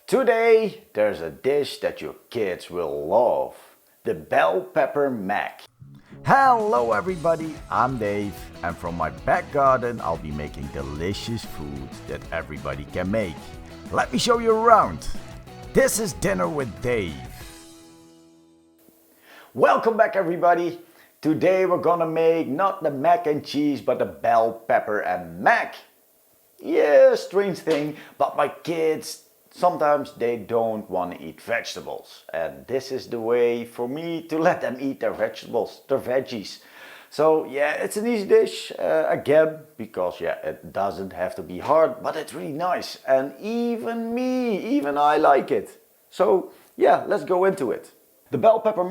Today there's a dish that your kids will love. The bell pepper mac. Hello everybody, I'm Dave and from my back garden I'll be making delicious food that everybody can make. Let me show you around. This is Dinner with Dave. Welcome back everybody. Today we're gonna make not the mac and cheese but the bell pepper and mac. Yeah, strange thing, but my kids sometimes they don't want to eat vegetables, and this is the way for me to let them eat their vegetables, their veggies. So yeah, it's an easy dish again, because yeah, it doesn't have to be hard, but it's really nice, and even I like it. So yeah, let's go into it. The bell pepper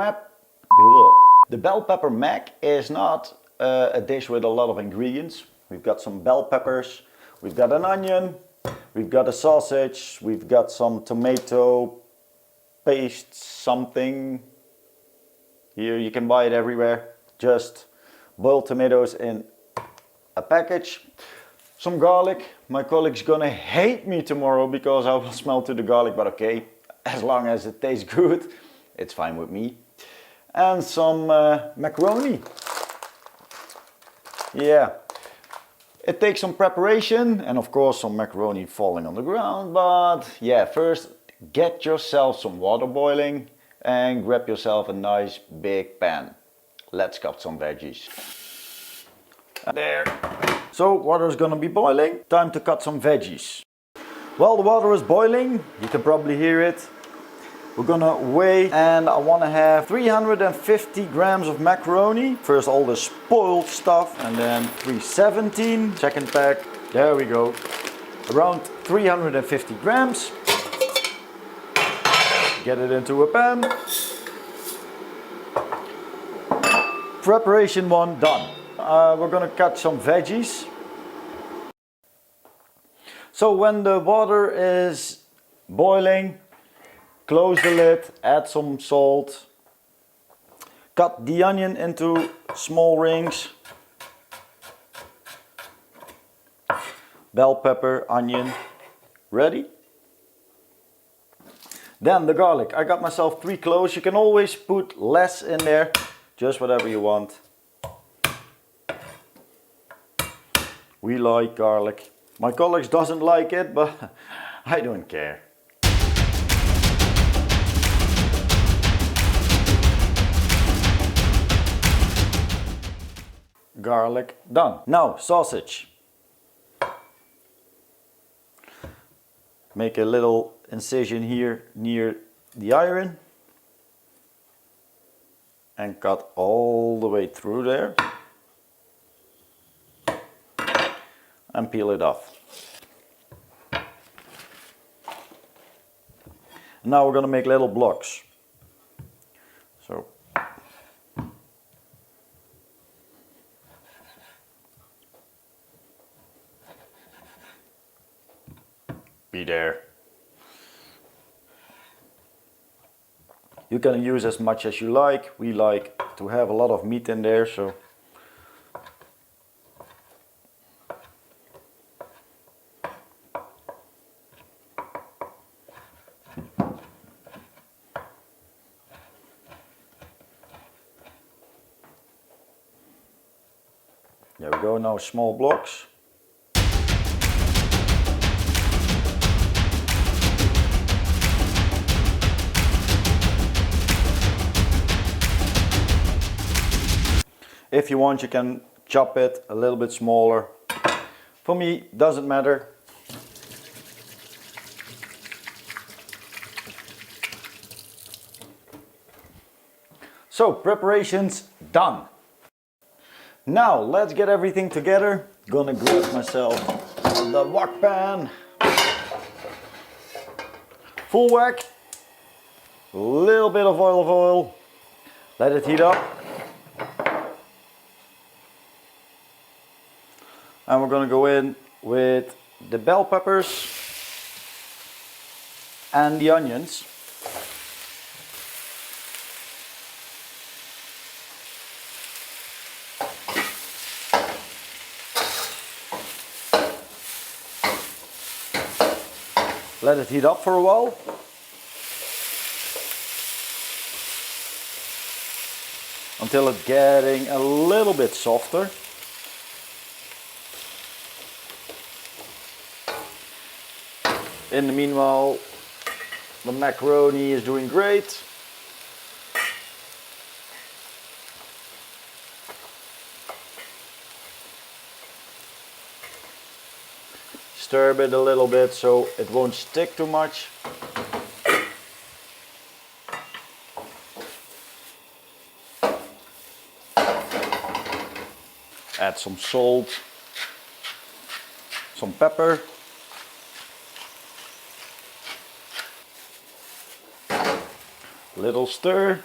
mac is not a dish with a lot of ingredients. We've got some bell peppers, we've got an onion, we've got a sausage, we've got some tomato paste something. Here you can buy it everywhere. Just boiled tomatoes in a package. Some garlic. My colleague's gonna hate me tomorrow because I will smell to the garlic, but okay. As long as it tastes good, it's fine with me. And some macaroni. Yeah. It takes some preparation and of course some macaroni falling on the ground, but yeah, first get yourself some water boiling and grab yourself a nice big pan. Let's cut some veggies. There. So water is gonna be boiling, time to cut some veggies. While the water is boiling, you can probably hear it. We're gonna weigh, and I wanna have 350 grams of macaroni. First all the spoiled stuff, and then 317, second pack. There we go. Around 350 grams. Get it into a pan. Preparation one done. We're gonna cut some veggies. So when the water is boiling, close the lid, add some salt, cut the onion into small rings, bell pepper, onion, ready. Then the garlic, I got myself 3 cloves. You can always put less in there, just whatever you want. We like garlic. My colleagues doesn't like it, but I don't care. Garlic done. Now sausage. Make a little incision here near the iron and cut all the way through there and peel it off. Now we're going to make little blocks. So be there. You can use as much as you like. We like to have a lot of meat in there, so there we go. Now small blocks. If you want, you can chop it a little bit smaller. For me, doesn't matter. So, preparations done. Now, let's get everything together. Gonna grab myself the wok pan. Full whack. A little bit of oil. Let it heat up. And we're going to go in with the bell peppers and the onions. Let it heat up for a while. Until it's getting a little bit softer. In the meanwhile, the macaroni is doing great. Stir it a little bit so it won't stick too much. Add some salt, some pepper. Little stir.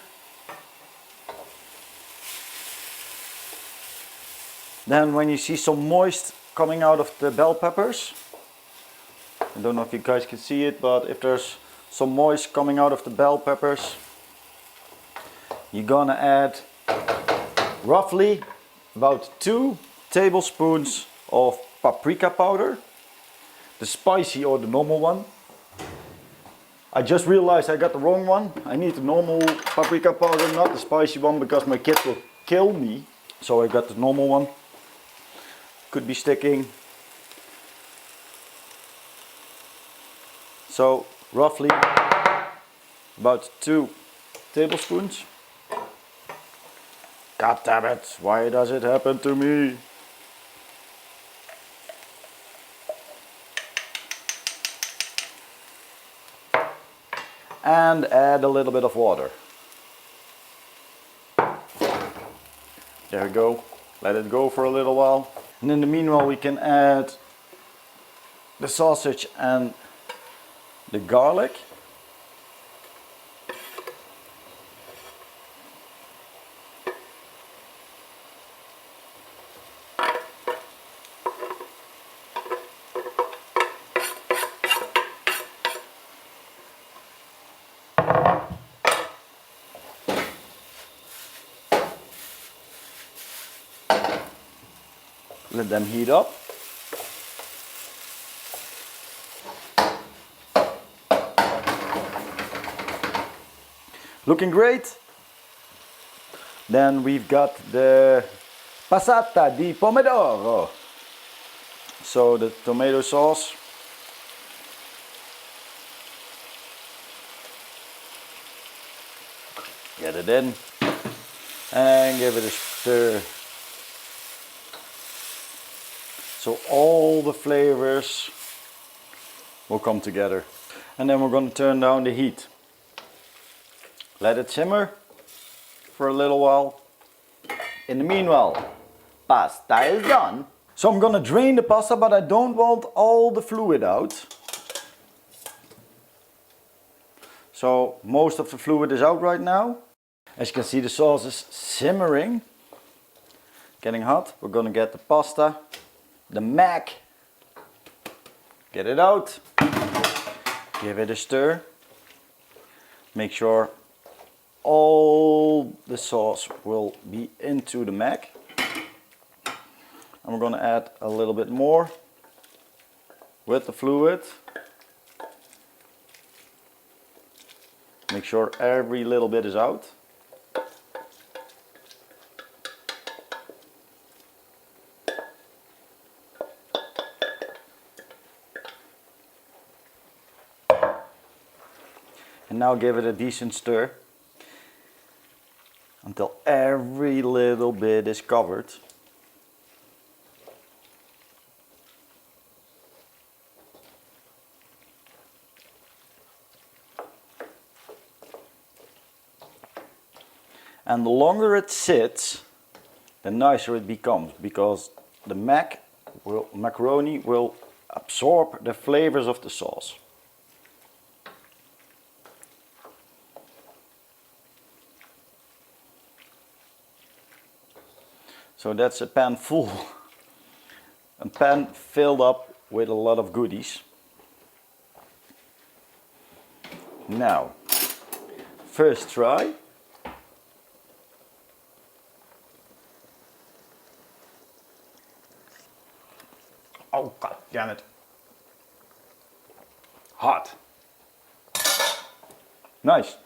Then when you see some moist coming out of the bell peppers, I don't know if you guys can see it, but if there's some moist coming out of the bell peppers, you're gonna add roughly about 2 tablespoons of paprika powder, the spicy or the normal one. I just realized I got the wrong one. I need the normal paprika powder, not the spicy one, because my kids will kill me. So I got the normal one. Could be sticking. So roughly about 2 tablespoons. God damn it, why does it happen to me? And add a little bit of water. There we go. Let it go for a little while. And in the meanwhile we can add the sausage and the garlic. Let them heat up. Looking great. Then we've got the passata di pomodoro. So the tomato sauce. Get it in and give it a stir. So all the flavors will come together. And then we're going to turn down the heat. Let it simmer for a little while. In the meanwhile, pasta is done. So I'm going to drain the pasta, but I don't want all the fluid out. So most of the fluid is out right now. As you can see, the sauce is simmering, getting hot. We're going to get the pasta, the mac, get it out, give it a stir, make sure all the sauce will be into the mac, and we're going to add a little bit more with the fluid. Make sure every little bit is out. And now give it a decent stir until every little bit is covered. And the longer it sits, the nicer it becomes, because the macaroni will absorb the flavors of the sauce. So that's a pan full, a pan filled up with a lot of goodies. Now, first try. Oh, god damn it. hot. Nice.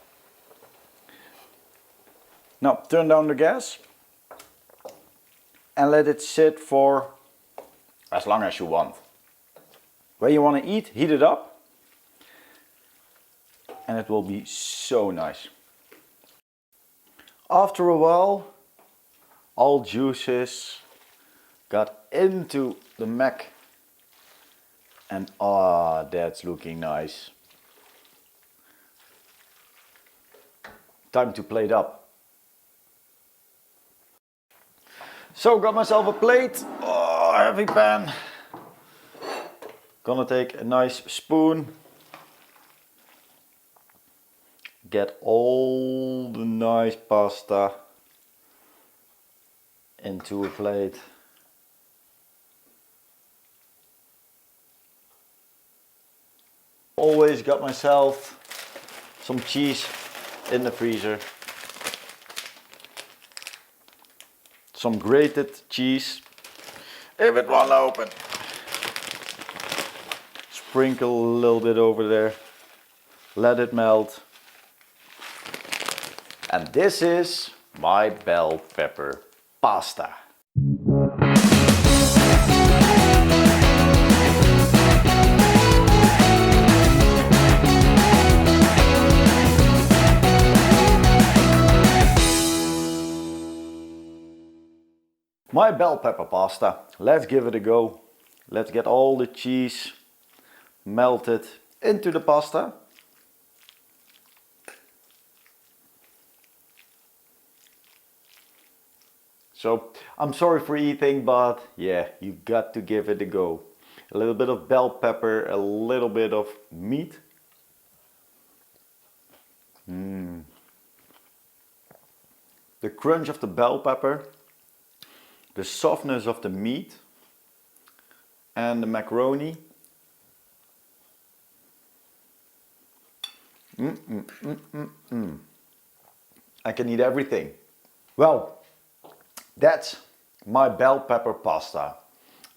Now turn down the gas and let it sit for as long as you want. When you want to eat, heat it up and it will be so nice. After a while, all juices got into the mac and that's looking nice. Time to plate up. So got myself a plate, heavy pan. Gonna take a nice spoon. Get all the nice pasta into a plate. Always got myself some cheese in the freezer. Some grated cheese. If it won't open. Sprinkle a little bit over there. Let it melt. And this is my bell pepper pasta. My bell pepper pasta, let's give it a go. Let's get all the cheese melted into the pasta. So I'm sorry for eating, but yeah, you got to give it a go. A little bit of bell pepper, a little bit of meat. The crunch of the bell pepper, the softness of the meat and the macaroni. I can eat everything. Well, that's my bell pepper pasta.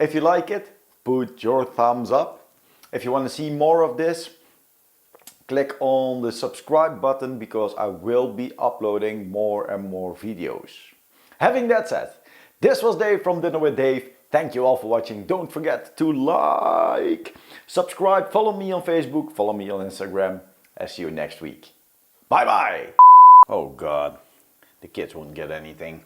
If you like it, put your thumbs up. If you want to see more of this, click on the subscribe button because I will be uploading more and more videos. Having that said, this was Dave from Dinner with Dave. Thank you all for watching. Don't forget to like, subscribe, follow me on Facebook, follow me on Instagram. I'll see you next week. Bye bye. Oh God, the kids won't get anything.